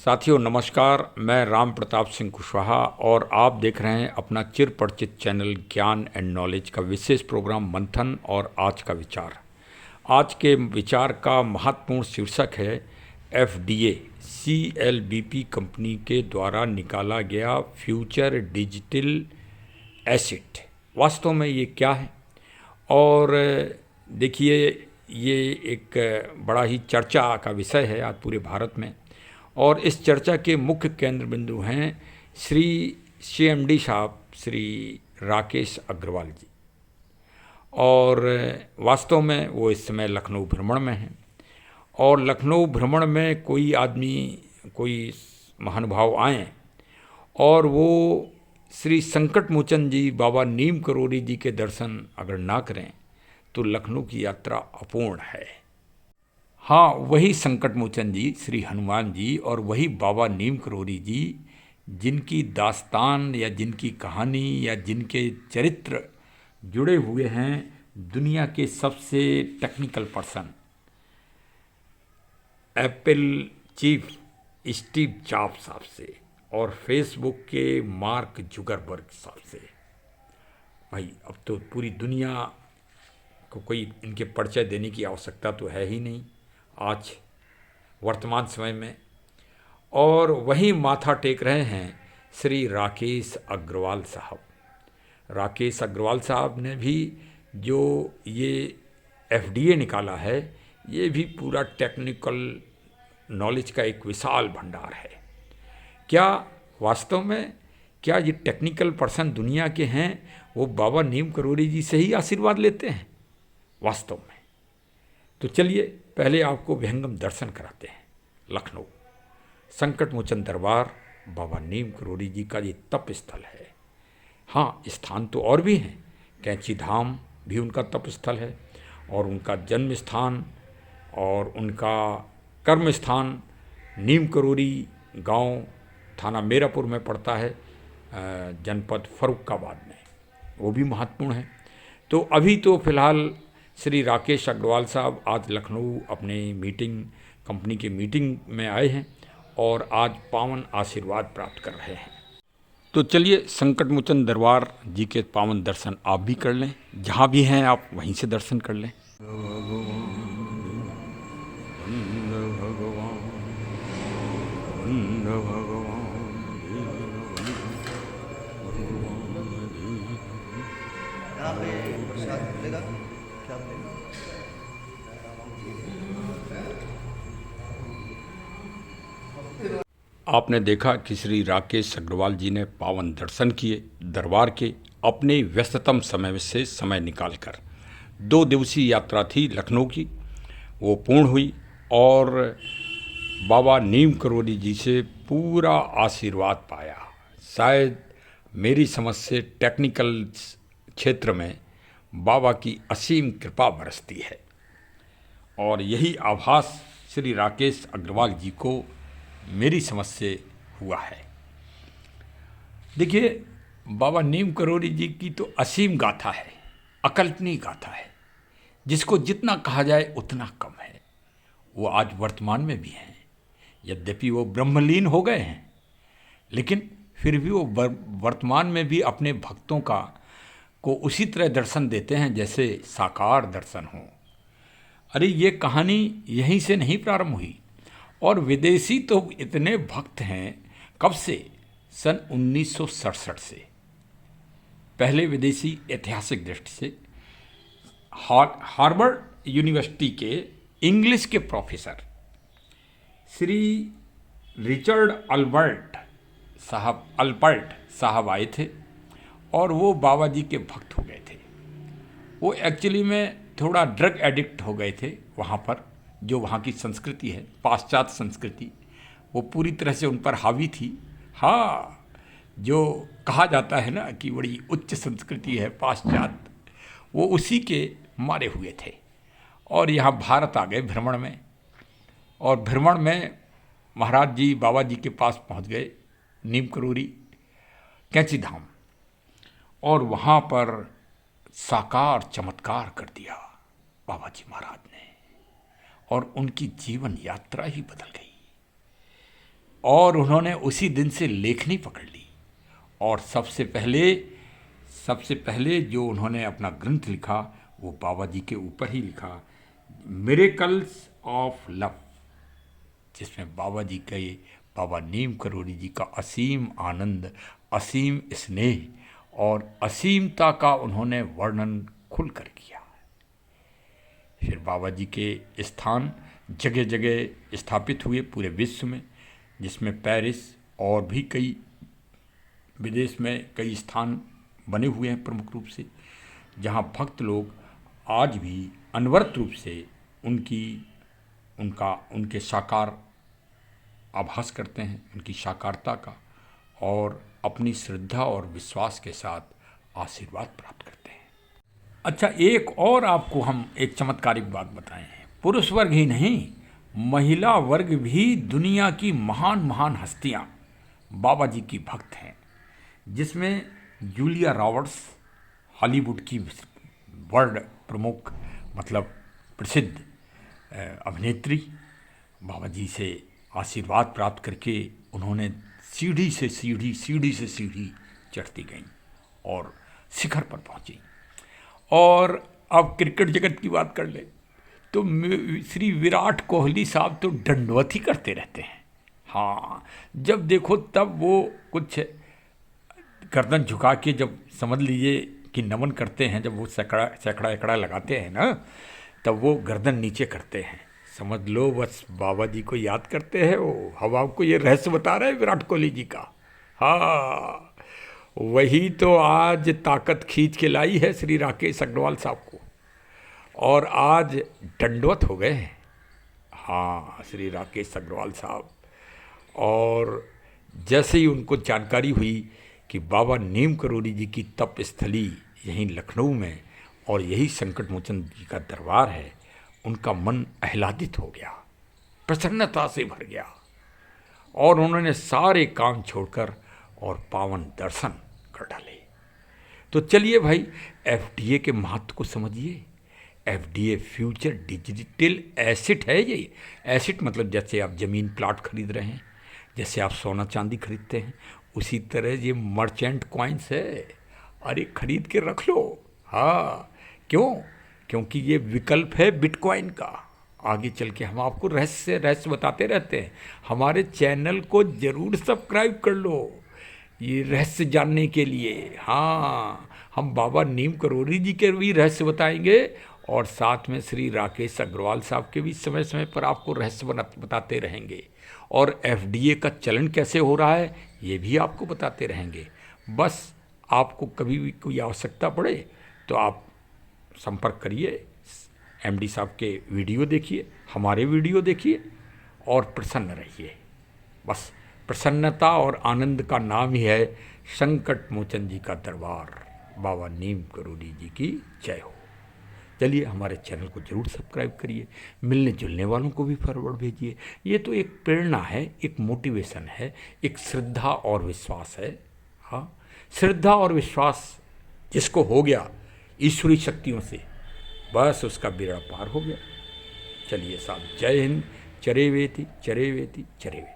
साथियों नमस्कार। मैं राम प्रताप सिंह कुशवाहा और आप देख रहे हैं अपना चिरपरिचित चैनल ज्ञान एंड नॉलेज का विशेष प्रोग्राम मंथन और आज का विचार। आज के विचार का महत्वपूर्ण शीर्षक है एफडीए सीएलबीपी कंपनी के द्वारा निकाला गया फ्यूचर डिजिटल एसेट। वास्तव में ये क्या है? और देखिए, ये एक बड़ा ही चर्चा का विषय है आज पूरे भारत में, और इस चर्चा के मुख्य केंद्र बिंदु हैं श्री सीएमडी साहब, श्री राकेश अग्रवाल जी। और वास्तव में वो इस समय लखनऊ भ्रमण में हैं, और लखनऊ भ्रमण में कोई आदमी, कोई महानुभाव आएँ और वो श्री संकट मोचन जी, बाबा नीम करोली जी के दर्शन अगर ना करें तो लखनऊ की यात्रा अपूर्ण है। हाँ, वही संकट मोचन जी, श्री हनुमान जी, और वही बाबा नीम करोली जी, जिनकी दास्तान या जिनकी कहानी या जिनके चरित्र जुड़े हुए हैं दुनिया के सबसे technical person, Apple chief Steve jobs साहब से और फेसबुक के मार्क जुकरबर्ग साहब से। भाई, अब तो पूरी दुनिया को कोई इनके परिचय देने की आवश्यकता तो है ही नहीं आज वर्तमान समय में। और वहीं माथा टेक रहे हैं श्री राकेश अग्रवाल साहब। राकेश अग्रवाल साहब ने भी जो ये एफडीए निकाला है, ये भी पूरा टेक्निकल नॉलेज का एक विशाल भंडार है। क्या वास्तव में क्या ये टेक्निकल पर्सन दुनिया के हैं वो बाबा नीम करोली जी से ही आशीर्वाद लेते हैं वास्तव में? तो चलिए पहले आपको विहंगम दर्शन कराते हैं। लखनऊ संकट मोचन दरबार बाबा नीम करोली जी का ये तप स्थल है। हाँ, स्थान तो और भी हैं, कैंची धाम भी उनका तप स्थल है, और उनका जन्म स्थान और उनका कर्म स्थान नीम करोली गांव, थाना मेरापुर में पड़ता है, जनपद फर्रुखाबाद में, वो भी महत्वपूर्ण है। तो अभी तो फिलहाल श्री राकेश अग्रवाल साहब आज लखनऊ अपने मीटिंग, कंपनी की मीटिंग में आए हैं और आज पावन आशीर्वाद प्राप्त कर रहे हैं। तो चलिए संकट मोचन दरबार जी के पावन दर्शन आप भी कर लें, जहाँ भी हैं आप वहीं से दर्शन कर लें। आपने देखा कि श्री राकेश अग्रवाल जी ने पावन दर्शन किए दरबार के, अपने व्यस्ततम समय से समय निकालकर। 2 दिवसीय यात्रा थी लखनऊ की, वो पूर्ण हुई और बाबा नीम करोली जी से पूरा आशीर्वाद पाया। शायद मेरी समझ से टेक्निकल क्षेत्र में बाबा की असीम कृपा बरसती है, और यही आभास श्री राकेश अग्रवाल जी को मेरी समझ से हुआ है। देखिए, बाबा नीम करोली जी की तो असीम गाथा है, अकल्पनीय गाथा है, जिसको जितना कहा जाए उतना कम है। वो आज वर्तमान में भी हैं, यद्यपि वो ब्रह्मलीन हो गए हैं, लेकिन फिर भी वो वर्तमान में भी अपने भक्तों को उसी तरह दर्शन देते हैं जैसे साकार दर्शन हो। अरे, ये कहानी यहीं से नहीं प्रारंभ हुई, और विदेशी तो इतने भक्त हैं। कब से? सन 1967 से। पहले विदेशी ऐतिहासिक दृष्टि से हार्वर्ड यूनिवर्सिटी के इंग्लिश के प्रोफेसर श्री रिचर्ड अल्बर्ट साहब आए थे, और वो बाबा जी के भक्त हो गए थे। वो एक्चुअली में थोड़ा ड्रग एडिक्ट हो गए थे। वहाँ पर जो वहाँ की संस्कृति है, पाश्चात्य संस्कृति, वो पूरी तरह से उन पर हावी थी। हाँ, जो कहा जाता है ना कि बड़ी उच्च संस्कृति है पाश्चात्य, वो उसी के मारे हुए थे, और यहाँ भारत आ गए भ्रमण में। और भ्रमण में महाराज जी बाबा जी के पास पहुँच गए, नीम करोली, कैंची धाम, और वहाँ पर साकार चमत्कार कर दिया बाबा जी महाराज ने, और उनकी जीवन यात्रा ही बदल गई। और उन्होंने उसी दिन से लेखनी पकड़ ली और सबसे पहले जो उन्होंने अपना ग्रंथ लिखा वो बाबा जी के ऊपर ही लिखा, मिरेकल्स ऑफ लव, जिसमें बाबा नीम करोड़ी जी का असीम आनंद, असीम स्नेह और असीमता का उन्होंने वर्णन खुलकर किया। फिर बाबा जी के स्थान जगह जगह स्थापित हुए पूरे विश्व में, जिसमें पेरिस और भी कई विदेश में कई स्थान बने हुए हैं प्रमुख रूप से, जहाँ भक्त लोग आज भी अनवरत रूप से उनके साकार आभास करते हैं, उनकी साकारता का, और अपनी श्रद्धा और विश्वास के साथ आशीर्वाद प्राप्त करते हैं। अच्छा, एक और आपको हम एक चमत्कारिक बात बताएं हैं। पुरुष वर्ग ही नहीं, महिला वर्ग भी दुनिया की महान महान हस्तियां बाबा जी की भक्त हैं, जिसमें जूलिया रॉबर्ट्स, हॉलीवुड की वर्ल्ड प्रमुख मतलब प्रसिद्ध अभिनेत्री, बाबा जी से आशीर्वाद प्राप्त करके उन्होंने सीढ़ी से सीढ़ी चढ़ती गईं और शिखर पर पहुंची। और अब क्रिकेट जगत की बात कर ले तो श्री विराट कोहली साहब तो दंडवत ही करते रहते हैं। हाँ, जब देखो तब वो कुछ गर्दन झुका के, जब समझ लीजिए कि नमन करते हैं, जब वो सैकड़ा एकड़ा लगाते हैं ना, तब वो गर्दन नीचे करते हैं, समझ लो बस बाबा जी को याद करते हैं वो। हम आपको ये रहस्य बता रहे हैं विराट कोहली जी का। हाँ, वही तो आज ताकत खींच के लाई है श्री राकेश अग्रवाल साहब को, और आज दंडवत हो गए हैं। हाँ, श्री राकेश अग्रवाल साहब। और जैसे ही उनको जानकारी हुई कि बाबा नीम करोड़ी जी की तप स्थली यहीं लखनऊ में और यही संकट मोचन जी का दरबार है, उनका मन आह्लादित हो गया, प्रसन्नता से भर गया, और उन्होंने सारे काम छोड़कर और पावन दर्शन कर डाले। तो चलिए भाई, एफडीए के महत्व को समझिए। एफडीए फ्यूचर डिजिटल एसेट है। ये एसेट मतलब जैसे आप ज़मीन प्लाट खरीद रहे हैं, जैसे आप सोना चांदी खरीदते हैं, उसी तरह ये मर्चेंट कॉइन्स है। अरे खरीद के रख लो। हाँ, क्यों? क्योंकि ये विकल्प है बिटकॉइन का। आगे चल के हम आपको रहस्य बताते रहते हैं। हमारे चैनल को ज़रूर सब्सक्राइब कर लो ये रहस्य जानने के लिए। हाँ, हम बाबा नीम करोड़ी जी के भी रहस्य बताएंगे, और साथ में श्री राकेश अग्रवाल साहब के भी समय समय पर आपको रहस्य बताते रहेंगे, और एफडीए का चलन कैसे हो रहा है ये भी आपको बताते रहेंगे। बस आपको कभी भी कोई आवश्यकता पड़े तो आप संपर्क करिए, एमडी साहब के वीडियो देखिए, हमारे वीडियो देखिए, और प्रसन्न रहिए। बस प्रसन्नता और आनंद का नाम ही है संकट मोचन जी का दरबार। बाबा नीम करोड़ी जी की जय हो। चलिए, हमारे चैनल को जरूर सब्सक्राइब करिए, मिलने जुलने वालों को भी फॉरवर्ड भेजिए। ये तो एक प्रेरणा है, एक मोटिवेशन है, एक श्रद्धा और विश्वास है। हाँ, श्रद्धा और विश्वास जिसको हो गया ईश्वरी शक्तियों से, बस उसका बेड़ा पार हो गया। चलिए साहब, जय हिंद। चरे वेति चरे वेति चरे वेति।